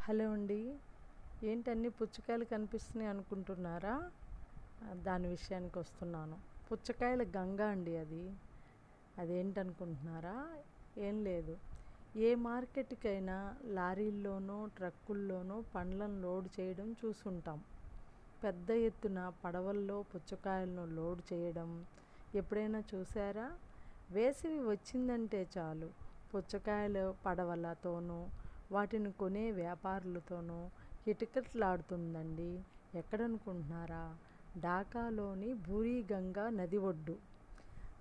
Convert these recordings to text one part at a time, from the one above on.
Hello అండి. ఏంటన్నీ పుచ్చకాయలు కనిపిస్తున్నాయి అనుకుంటున్నారా? దాని విషయానికి వస్తున్నాను. పుచ్చకాయల గంగ అండి అది. అదేంటనుకుంటున్నారా? ఏం లేదు. ఏ మార్కెట్కైనా లారీల్లోనో ట్రక్కుల్లోనో పండ్లను లోడ్ చేయడం చూసుంటాం. పెద్ద ఎత్తున పడవల్లో పుచ్చకాయలను లోడ్ చేయడం ఎప్పుడైనా చూసారా? వేసవి వచ్చిందంటే చాలు పుచ్చకాయల పడవలతోనూ వాటిని కొనే వ్యాపారులతోనూ కిటకిటలాడుతుందండి. ఎక్కడనుకుంటున్నారా? ఢాకాలోని బూరీగంగా నది ఒడ్డు.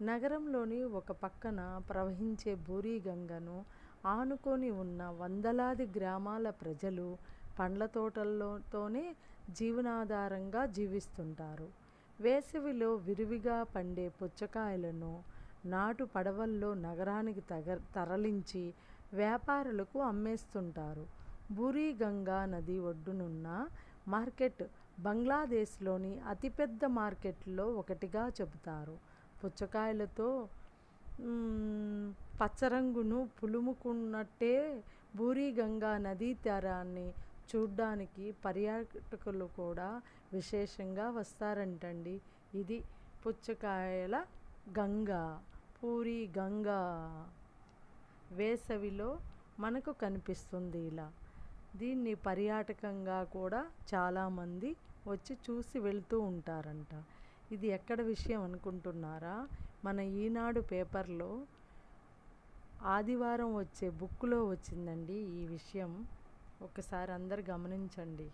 నగరంలోని ఒక పక్కన ప్రవహించే బూరీగంగను ఆనుకొని ఉన్న వందలాది గ్రామాల ప్రజలు పండ్ల తోటలతోనే జీవనాధారంగా జీవిస్తుంటారు. వేసవిలో విరివిగా పండే పుచ్చకాయలను నాటు పడవల్లో నగరానికి తరలించి వ్యాపారులకు అమ్మేస్తుంటారు. బూరీగంగా నది ఒడ్డునున్న మార్కెట్ బంగ్లాదేశ్లోని అతిపెద్ద మార్కెట్లో ఒకటిగా చెబుతారు. పుచ్చకాయలతో పచ్చరంగును పులుముకున్నట్టే బూరీగంగా నదీ తీరాన్ని చూడ్డానికి పర్యాటకులు కూడా విశేషంగా వస్తారంటండి. ఇది పుచ్చకాయల గంగ, బూరీగంగా. వేసవిలో మనకు కనిపిస్తుంది ఇలా. దీన్ని పర్యాటకంగా కూడా చాలామంది వచ్చి చూసి వెళ్తూ ఉంటారంట. ఇది ఎక్కడ విషయం అనుకుంటున్నారా? మన ఈనాడు పేపర్లో ఆదివారం వచ్చే బుక్లో వచ్చిందండి ఈ విషయం. ఒకసారి అందరు గమనించండి.